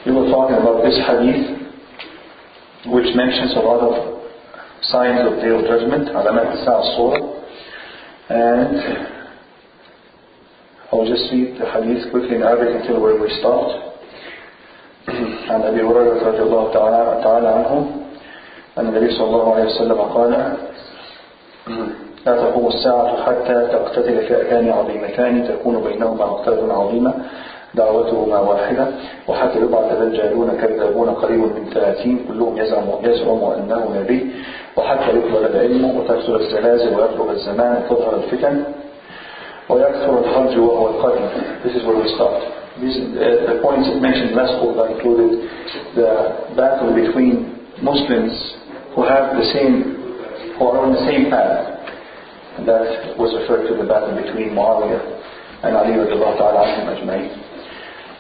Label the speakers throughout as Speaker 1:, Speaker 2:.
Speaker 1: We were talking about this hadith, which mentions a lot of signs of Day of Judgment, Alamat As-Surah, and I'll just read the hadith quickly in Arabic until where we start. عن أبي هريرة رضي الله تعالى عنه أن النبي صلى الله عليه وسلم قال: لا تقوم الساعة حتى تقتتل فئتان عظيمتان تكون بينهما مقتلة عظيمة دعوتهما واحدة وحتى يبعث دجالون كذابون قريب من 30 كلهم يزعم أنه نبي وحتى يقبل العلم وتكثر الزلازل ويطلب الزمان وتظهر الفتن ويكثر الحرج وهو القتل. This is where we start. The points mentioned last quarter included the battle between Muslims who are on the same path. And that was referred to the battle between Muawiyah and Ali radiallahu ta'ala anhum ajma'in.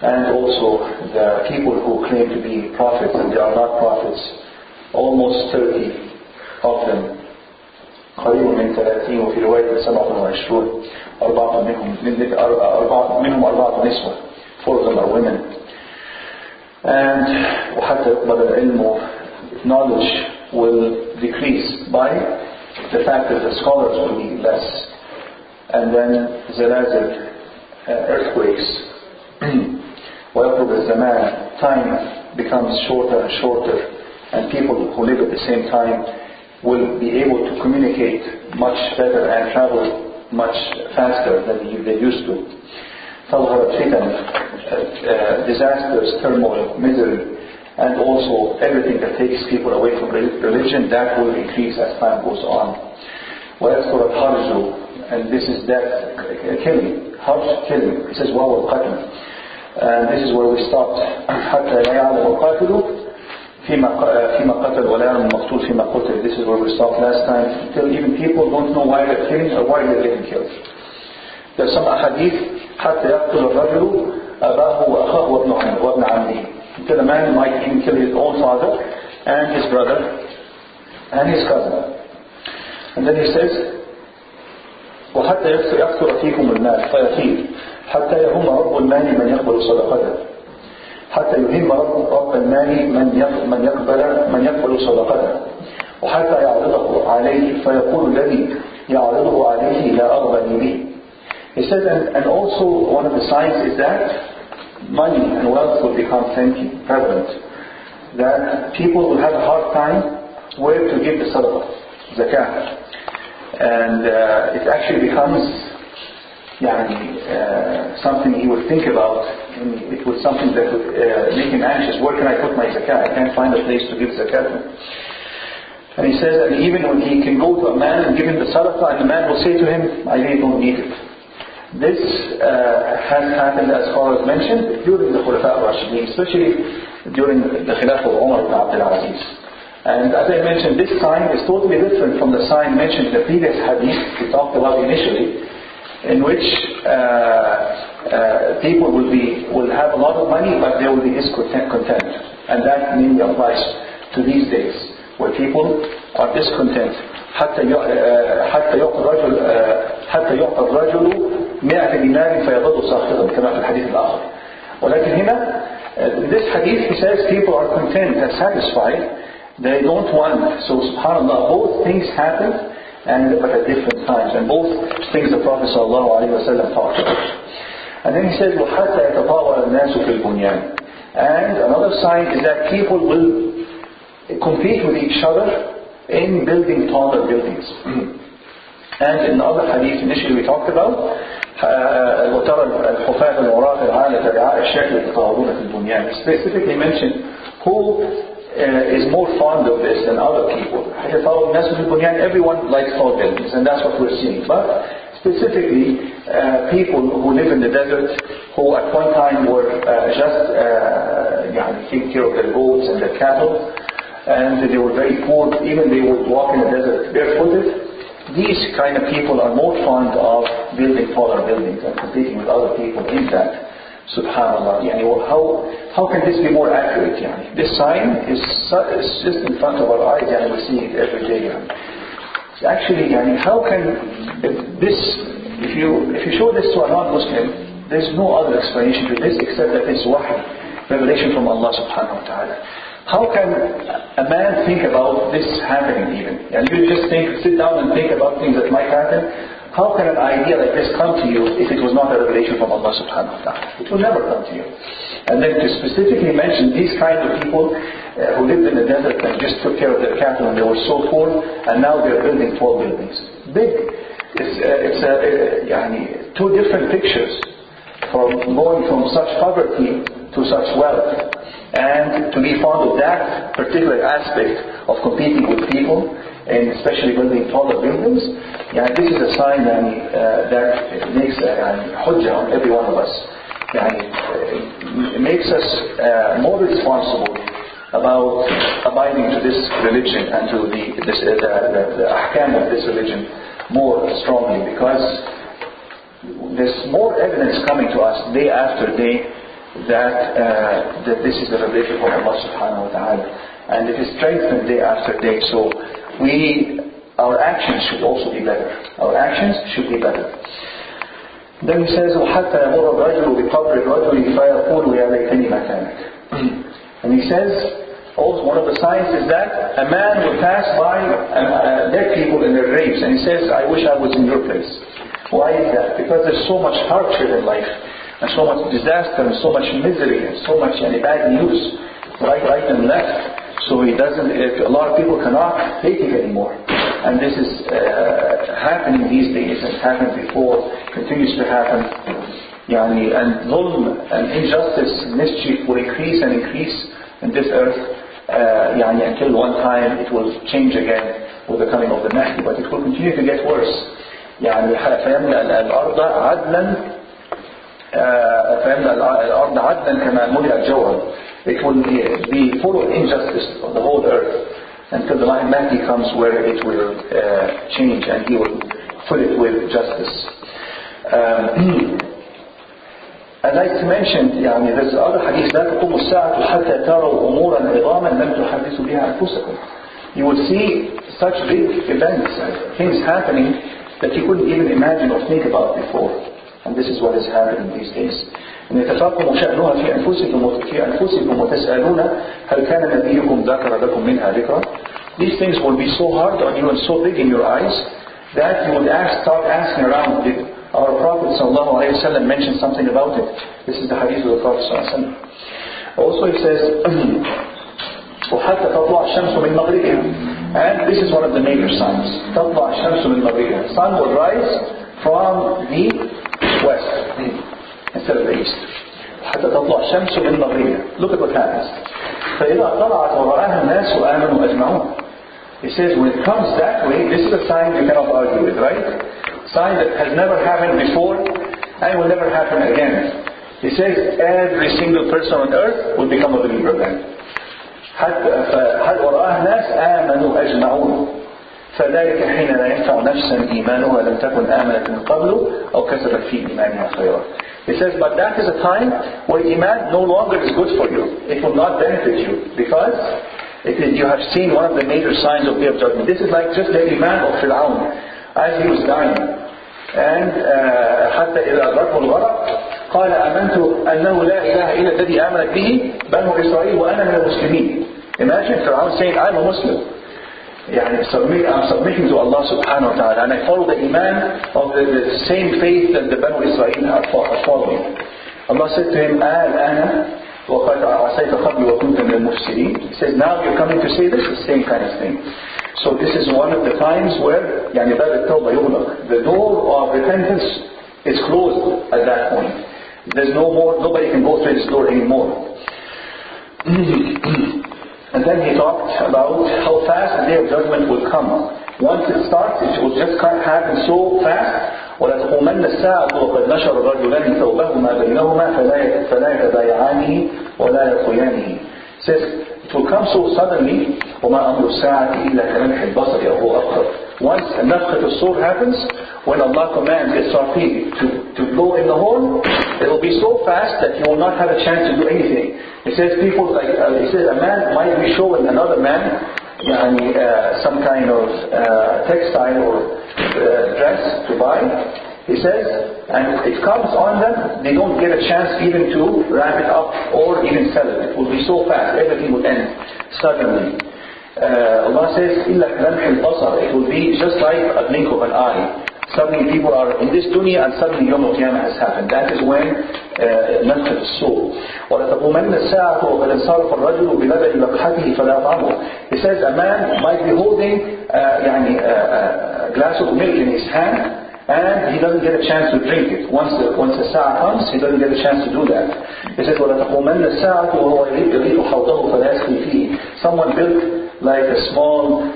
Speaker 1: And also the people who claim to be prophets and they are not prophets, almost 30 of them. قريب من 30 وفي رواية 27 أربعة منهم أربعة نسوة. 4 of them are women. And وحتى يقبل العلم, knowledge will decrease by the fact that the scholars will be less. And then zalazil, earthquakes. ويطلب الزمان, time becomes shorter and shorter, and people who live at the same time will be able to communicate much better and travel much faster than they used to. تظهر الفتن, disasters, turmoil, misery, and also everything that takes people away from religion, that will increase as time goes on. ويكثر الحرج, and this is death, killing, harj, killing. It says وهو القتل, and this is where we stopped. حتى لا يعلم القاتل فيما قتل ولا يعلم المقتول فيما قتل. This is where we stopped last time, until even people don't know why they're killing or why they're getting killed. There's some ahadith حتى يقتل الرجل أباه وأخاه وابن عمه, until a man might even kill his own father and his brother and his cousin. And then he says وحتى يكثر فيكم المال فيطير حتى يهم رب المال من يقبل صدقته حتى يهم رب المال من يقبل صدقته وحتى يعرضه عليه فيقول الذي يعرضه عليه لا أرغب به. He says, and also one of the signs is that money and wealth will become plenty, prevalent. That people will have a hard time where to give the sadaqah, zakah. And it actually becomes something he would think about. It was something that would make him anxious. Where can I put my zakah? I can't find a place to give zakah. And he says that even when he can go to a man and give him the sadaqah, and the man will say to him, I really don't need it. This has happened, as far as mentioned, during the Khulafa al-Rashidin, especially during the Khilafah of Umar ibn Abdul Aziz. And as I mentioned, this sign is totally different from the sign mentioned in the previous hadith we talked about initially, in which people will have a lot of money, but they will be discontent. And that mainly applies to these days, where people are discontent. حتى يعطى الرجل 100 دينار فيظل ساخطا كما في الحديث الآخر. ولكن هنا this hadith, he says people are content and satisfied. They don't want. So subhanAllah, both things happen, but at different times, and both things the Prophet ﷺ talked about. And then he says وحتى يتطاول الناس في البنيان. And another sign is that people will compete with each other in building taller buildings. And in the other hadith initially we talked about وترى الحفاة العراة العالة رعاء الشاة يتطاولون في البنيان. Specifically mentioned who is more fond of this than other people. يتطاول الناس في البنيان, everyone likes tall buildings, and that's what we're seeing. But specifically people who live in the desert, who at one time were just taking care of their goats and their cattle, and they were very poor, even they would walk in the desert barefooted. These kind of people are more fond of building taller buildings and competing with other people in that. Subhanallah. How can this be more accurate? This sign is just in front of our eyes, and we see it every day. Actually, how can this, if you show this to a non-Muslim, there's no other explanation to this except that it's wahy. revelation from Allah subhanahu wa ta'ala. How can a man think about this happening even? And you just sit down and think about things that might happen. How can an idea like this come to you if it was not a revelation from Allah subhanahu wa ta'ala? It will never come to you. And then to specifically mention these kinds of people who lived in the desert and just took care of their cattle and they were so poor, and now they're building tall buildings. Big. It's two different pictures from going from such poverty to such wealth. And to be fond of that particular aspect of competing with people, and especially building taller buildings, this is a sign that makes hujjah on every one of us. It makes us more responsible about abiding to this religion and to the ahkam of this religion more strongly, because there's more evidence coming to us day after day that this is the revelation from Allah subhanahu wa ta'ala, and it is strengthened day after day. So our actions should also be better. Our actions should be better. Then he says, وَحَتَّى يَمُرَ الرَّجُلُ بِقَبْرِ الرَّجُلِ فَيَقُولُ يَا لَيْتَنِي مَكَانَكَ. And he says, also one of the signs is that a man will pass by dead people in their graves, and he says, I wish I was in your place. Why is that? Because there's so much hardship in life, and so much disaster, and so much misery, and so much bad news, right and left. So a lot of people cannot take it anymore. And this is happening these days, and happened before, continues to happen. And zulm and injustice, mischief will increase and increase in this earth, until one time it will change again with the coming of the Mahdi, but it will continue to get worse. فيملأ الأرض عدلا كما ملئ الجوهر. It will be full of injustice of the whole earth until the Mahdi comes, where it will change and he will fill it with justice. As I mentioned, there's other hadith, لا تقوم الساعة حتى تروا أمورا عظاما لم تحدثوا بها أنفسكم. You will see such big events, things happening that you couldn't even imagine or think about before. And this is what is happening these days. أن يتفاقم شأنها في أنفسكم وتسألون هل كان نبيكم ذكر لكم منها ذكرا. These things will be so hard on you and so big in your eyes that you will start asking around, did our Prophet ﷺ mention something about it? This is the hadith of the Prophet ﷺ. Also he says, وحتى تطلع الشمس من مغربها. And this is one of the major signs. تطلع الشمس من مغربها. The sun will rise from the west instead of the east. حتى تطلع الشمس من مغربها. Look at what happens. فإذا طلعت ورآها الناس آمنوا أجمعون. He says when it comes that way, this is a sign you cannot argue with, right? Sign that has never happened before and will never happen again. He says every single person on earth will become a believer then. حتى ورآها الناس آمنوا أجمعون. فذلك حين لا ينفع نفسا إيمانها لم تكن آمنت من قبل أو كسبت في إيمانها خيرا. He says, but that is a time where Iman no longer is good for you. It will not benefit you because you have seen one of the major signs of Day of Judgment. This is like just the Iman of Fir'aun as he was dying. And حتى إذا أدركه الغرق قال آمنت أنه لا إله إلا الذي آمنت به بنو إسرائيل وأنا من المسلمين. Imagine Fir'aun saying, I'm a Muslim. I'm submitting to Allah subhanahu wa ta'ala, and I follow the Iman of the same faith that the Banu Israel are following. Allah said to him, الآن وقد عصيت قبل وكنت من المفسدين. He says, now you're coming to say this, the same kind of thing. So this is one of the times where باب التوبة يغلق. The door of repentance is closed at that point. There's no more, nobody can go through this door anymore. And then he talked about how fast the Day of Judgment will come. Once it starts, it will just happen so fast. وَلَا تَقُومَنَّ السَّاعَةُ وَقَدْ نَشَرَ الرَّجُلَانِ ثَوْبَهُمَا بَيْنَهُمَا فَلَا يَتَبَايَعَانِهِ وَلَا يَطْوِيَانِهِ. It says, it will come so suddenly, وَمَا أَمْرُ السَّاعَةِ إِلَّا كَلَمْحِ الْبَصَرِ أَوْ هُوَ أَقْرَبُ. Once a nafkhat al-sur happens, when Allah commands Israfil to blow in the horn, it will be so fast that you will not have a chance to do anything. It says people like, it says a man might be showing another man some kind of textile or dress to buy, He says, and it comes on them, they don't get a chance even to wrap it up or even sell it. It will be so fast, everything will end suddenly. Allah says, إِلَّا كَلَمْحِ الْبَصَرِ. It will be just like a blink of an eye. Suddenly people are in this dunya and suddenly Yawm al-Qiyamah has happened. That is when نفخ الصور. وَلَتَقُومَنَّ السَّاعَةُ وَقَدْ انصَرَفَ الرَّجُلُ بِلَبَنِ لَقْحَتِهِ فَلَا طَعْمُ. He says a man might be holding a glass of milk in his hand, and he doesn't get a chance to drink it. Once the sa'a comes, he doesn't get a chance to do that. He says, وَلَتَقُومَنَّ السَّاعَةُ وَهُوَ يَرِيدُ حَوْضَهُ فَلَا يَسْقِي فِيهِ. Someone built like a small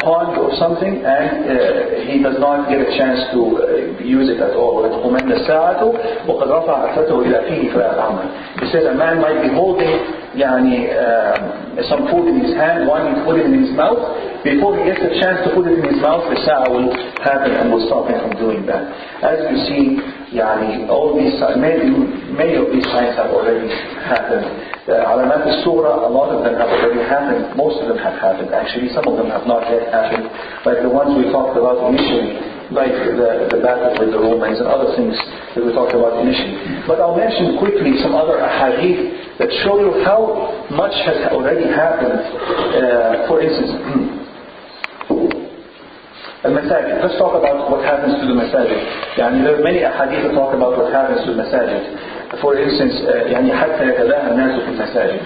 Speaker 1: pond or something, and he does not get a chance to use it at all. وَلَتَقُومَنَّ السَّاعَةُ وَقَدْ رَفَعَ عَثَّتَهُ إِلَى فِيهِ فَلَا طَعْمُ. He says a man might be holding some food in his hand, wanting to put it in his mouth. Before he gets a chance to put it in his mouth, the sa'a will happen and will stop him from doing that. As you see, all these many of these signs have already happened. Alamat al-Surah, a lot of them have already happened. Most of them have happened. Actually, some of them have not yet happened. Like the ones we talked about initially, like the battle with the Romans and other things that we talked about initially. But I'll mention quickly some other ahadith that show you how much has already happened. For instance, Al-Masajid. Let's talk about what happens to the Masajid. There are many ahadith that talk about what happens to the Masajid. For instance, حتى يتباهى الناس في المساجد.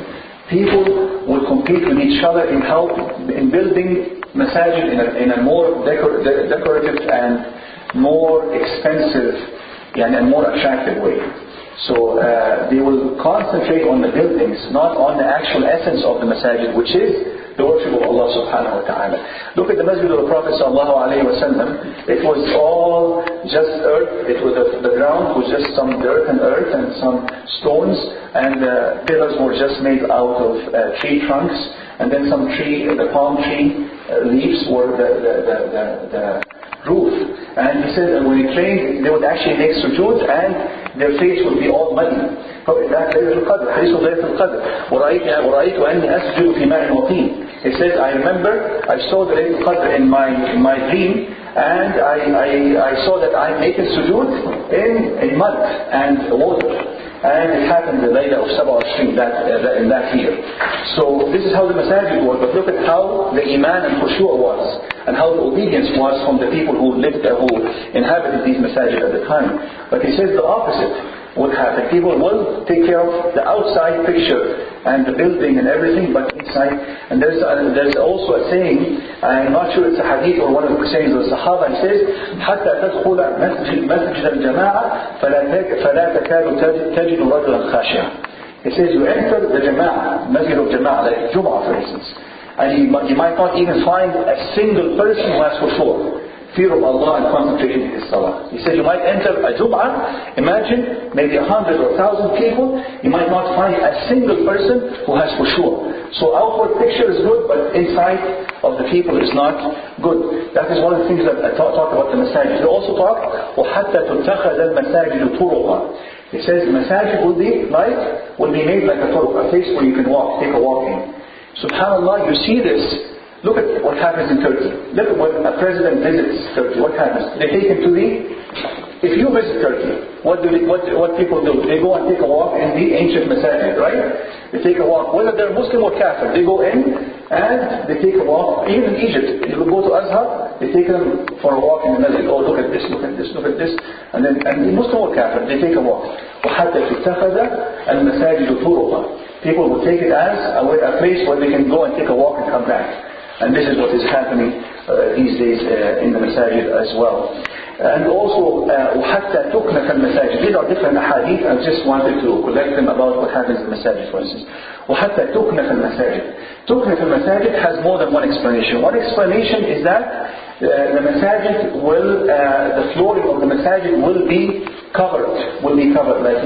Speaker 1: People will compete with each other in building Masajid in a more decorative and more expensive and more attractive way. So they will concentrate on the buildings, not on the actual essence of the Masajid, which is the worship of Allah subhanahu wa ta'ala. Look at the Masjid of the Prophet sallallahu alayhi wa sallam. It was all just earth. It was the ground was just some dirt and earth and some stones, and the pillars were just made out of tree trunks, and then some the palm tree leaves were the roof. And he said when he trained, they would actually make sujood and their face would be all muddy. That's ليلة القدر. حديث ليلة القدر. ورأيت أني أسجد في ماء وطين. He says, I remember I saw the Laylatul Qadr in my dream, and I saw that I'm making sujood in mud and water. And it happened the Layla of Sabah Ashrin in that year. So this is how the Masajid was. But look at how the Iman and Khushu' was, and how the obedience was from the people who lived there, who inhabited these Masajid at the time. But he says the opposite would happen. People will take care of the outside picture and the building and everything, but inside. And there's also a saying, I'm not sure it's a hadith or one of the sayings of the Sahaba. It says, حتى تدخل مسجد الجماعة فلا تكاد تجد رجلا خاشعا. It says you enter the Jama'ah, Masjid of Jama'ah, like Jum'ah for instance, and you might not even find a single person who has khushu', fear of Allah and concentration in His Salah. He said you might enter a Jum'ah, imagine maybe 100 or 1,000 people, you might not find a single person who has khushu'. So outward picture is good, but inside of the people is not good. That is one of the things that I talk about the Masajid. He also talk, وَحَتَّى تُتَّخَذَ الْمَسَاجِدُ طُرُقًا. He says the Masajid will be made like a turuq, a place where you can take a walk in. SubhanAllah, you see this. Look at what happens in Turkey. Look at when a president visits Turkey. What happens? They take him to if you visit Turkey, what people do? They go and take a walk in the ancient Masajid, right? They take a walk. Whether they're Muslim or Kafir, they go in and they take a walk. Even in Egypt, you go to Azhar, they take them for a walk in the Masjid. Oh, look at this, look at this, look at this. And Muslim or Kafir, they take a walk. وَحَتَّى تُتَّخَذَ الْمَسَاجِدُ طُرُقًا. People will take it as a place where they can go and take a walk and come back. And this is what is happening these days in the Masajid as well. And also, وَحَتَّى تُكْنَفَ الْمَسَاجِد. These are different ahadith. I just wanted to collect them about what happens in the Masajid, for instance. وَحَتَّى تُكْنَفَ الْمَسَاجِد. تُكْنَفَ الْمَسَاجِد has more than one explanation. One explanation is that the Masajid the flooring of the Masajid will be covered like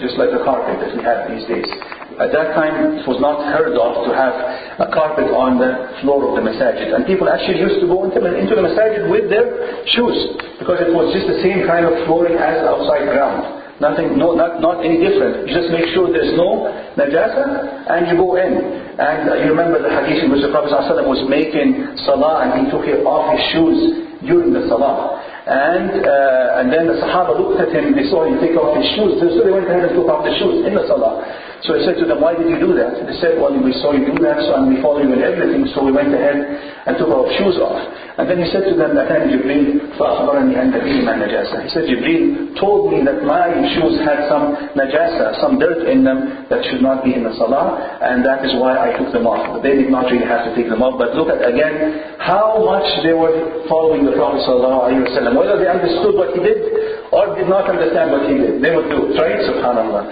Speaker 1: just like the carpet that we have these days. At that time, it was not heard of to have a carpet on the floor of the Masajid. And people actually used to go into the Masajid with their shoes, because it was just the same kind of flooring as the outside ground. Nothing, not any different. You just make sure there's no najasa, and you go in. And you remember the hadith in which the Prophet ﷺ was making salah, and he took off his shoes during the salah. And then the Sahaba looked at him, they saw him take off his shoes, so they went ahead and took off the shoes in the Salah. So he said to them, why did you do that? They said, well, we saw you do that, and we follow you in everything, so we went ahead and took our shoes off. And then he said to them, أَتَانِ جِبْرِيلٌ فَأَخْبَرَنِي أَنَّ فِيهِ مَا نَجَاسَةٌ. He said, Jibreel told me that my shoes had some najasa, some dirt in them that should not be in the Salah, and that is why I took them off. But they did not really have to take them off. But look at again how much they were following the Prophet ﷺ. Whether they understood what he did or did not understand what he did, they would do it, right? Subhanallah.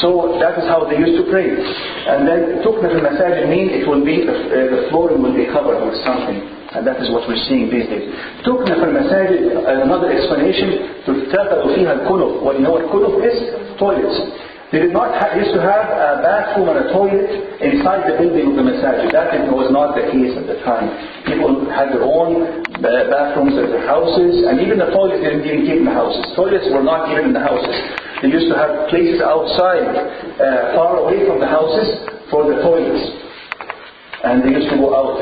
Speaker 1: So that is how they used to pray. And then tukna fil masajid mean it will be, the flooring will be covered with something. And that is what we're seeing these days. Tukna fil masajid, another explanation, تُتَّخَذُ فِيهَا الْكُنُفُ. Well, you know what kunuf is? Toilets. They did not used to have a bathroom and a toilet inside the building of the masajid. That was not the case at the time. People had their own bathrooms at their houses, and even the toilets they didn't even keep in the houses. Toilets were not even in the houses. They used to have places outside, far away from the houses, for the toilets. And they used to go out.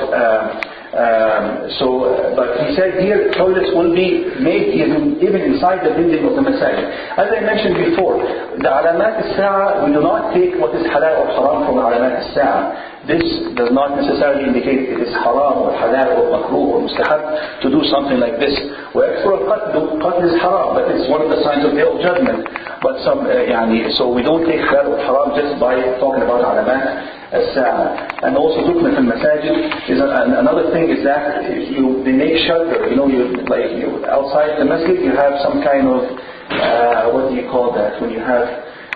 Speaker 1: But he said here, toilets will be made even inside the building of the masajid. As I mentioned before, the alamat al-sa'a, we do not take what is halal or haram from the alamat al-sa'a. This does not necessarily indicate it is haram or halal or makruh or mustahab to do something like this. وَيَكْفُرُ الْقَتْلُ is haram, but it's one of the signs of Day of Judgment. But so we don't take halal or haram just by talking about alamat al-sa'a. And also tukna fil masajid is another thing is that they make shelter. Outside the masjid you have some kind of what do you call that? When you have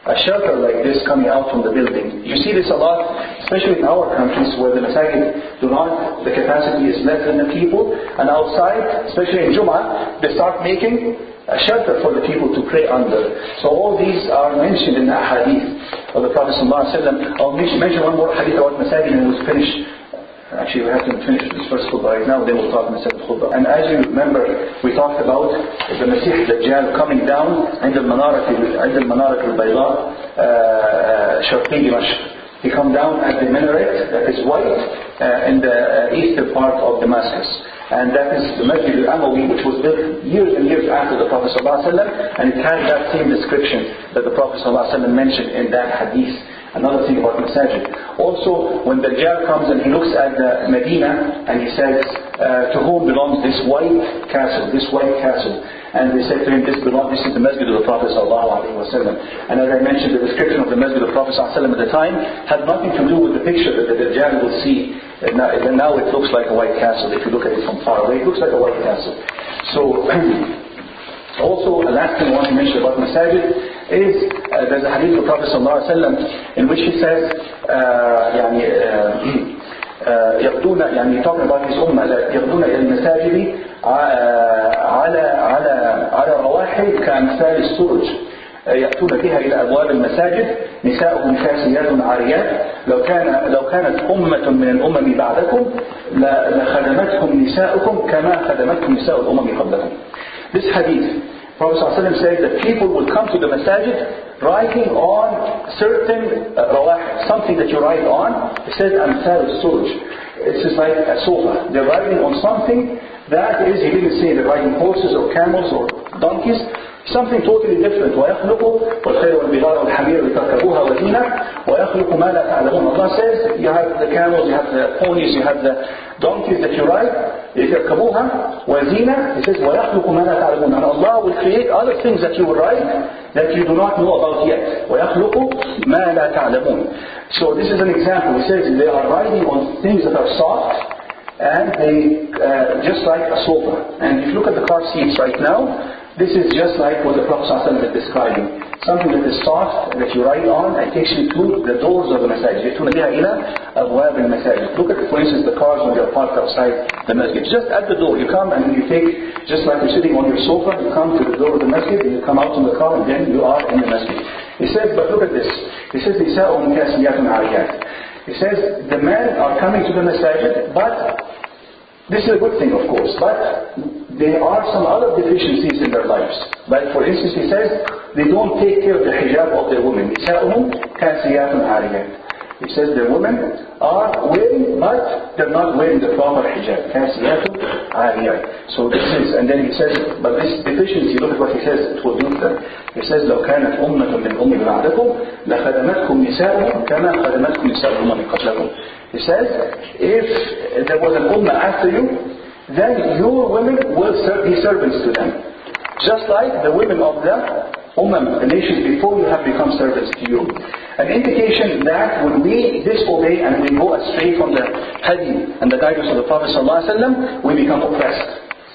Speaker 1: a shelter like this coming out from the building. You see this a lot, especially in our countries where the masajid the capacity is less than the people, and outside, especially in Jum'ah, they start making a shelter for the people to pray under. So all these are mentioned in the hadith of the Prophet ﷺ. I'll mention one more hadith about masajid and we'll finish. Actually, we have to finish this first khutbah right now, then we'll talk in the second khutbah. And as you remember, we talked about the Masih Dajjal coming down عند المنارة البيضاء شرقي دمشق. He come down at the minaret that is white in the eastern part of Damascus. And that is the Masjid al-Amawi, which was built years and years after the Prophet ﷺ, and it has that same description that the Prophet ﷺ mentioned in that hadith. Another thing about masajid. Also, when the Dajjal comes and he looks at the Medina and he says, to whom belongs this white castle, this white castle? And they said to him, this is the Masjid of the Prophet ﷺ. And as I mentioned, the description of the Masjid of the Prophet ﷺ at the time had nothing to do with the picture that the Dajjal will see. And now it looks like a white castle. If you look at it from far away, it looks like a white castle. So, also, the last thing I want to mention about masajid is there's a hadith of the Prophet ﷺ in which he says, يقضون talking about his ummah, يقضون إلى المساجد على رواحل كأمثال السرج يأتون بها إلى أبواب المساجد نساؤهم كاسيات عاريات لو كانت أمة من الأمم بعدكم لخدمتكم نساؤكم كما خدمتكم نساء الأمم قبلكم. This hadith, Prophet ﷺ says that people will come to the masajid riding on certain something that you ride on. It says amthal al-surj. It's just like a sofa. They're riding on something that is, he didn't say they're riding horses or camels or donkeys. Something totally different. وَيَخْلُقُ وَالْخَيْرُ وَالْبِغَارُ وَالْحَمِيرُ لِتَرْكَبُوهَا وَزِينَةً وَيَخْلُقُ مَا لَا تَعْلَمُونَ. Allah says, you have the camels, you have the ponies, you have the donkeys that you ride. لِتَرْكَبُوهَا وَزِينَةً. He says, وَيَخْلُقُ مَا لَا تَعْلَمُونَ. And Allah will create other things that you will ride that you do not know about yet. وَيَخْلُقُ مَا لَا تَعْلَمُونَ. So this is an example. He says they are riding on things that are soft, and they just like a sofa. And if you look at the car seats right now, this is just like what the Prophet ﷺ is describing. Something that is soft, that you ride on, and takes you to the doors of the masajid. Look at, for instance, the cars when they're parked outside the masjid. Just at the door, you come and you take, just like you're sitting on your sofa, you come to the door of the masjid, and you come out from the car, and then you are in the masjid. He says, but look at this. He says, نِسَاءٌ كَاسِيَاتٌ عَارِيَاتٌ. He says, the men are coming to the masajid, but this is a good thing, of course, but there are some other deficiencies in their lives. Like, for instance, he says, they don't take care of the hijab of their women. نِسَاؤُهُمْ كَاسِيَاتٌ عَارِيَاتٌ. He says the women are wearing, but they're not wearing the proper hijab. Kasiyatu ariyat. So this is, and then he says, but this deficiency, look at what he says, it will do that. He says, لو كانت أمة من أمم بعدكم لخدمتكم نساؤهم كما خدمتكم نساء الأمم قبلكم. He says, if there was an ummah after you, then your women will be servants to them. Just like the women of the the nations before you have become servants to you. An indication that when we disobey and we go astray from the hadith and the guidance of the Prophet ﷺ, we become oppressed.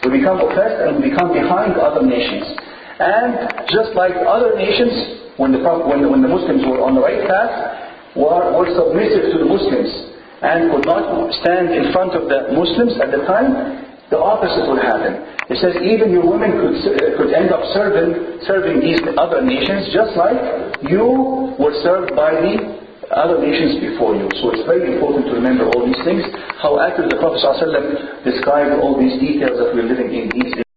Speaker 1: We become oppressed and we become behind other nations. And just like other nations, when the Muslims were on the right path, were submissive to the Muslims and could not stand in front of the Muslims at the time, the opposite would happen. It says even your women could end up serving these other nations just like you were served by the other nations before you. So it's very important to remember all these things, how accurate the Prophet ﷺ described all these details that we're living in these days.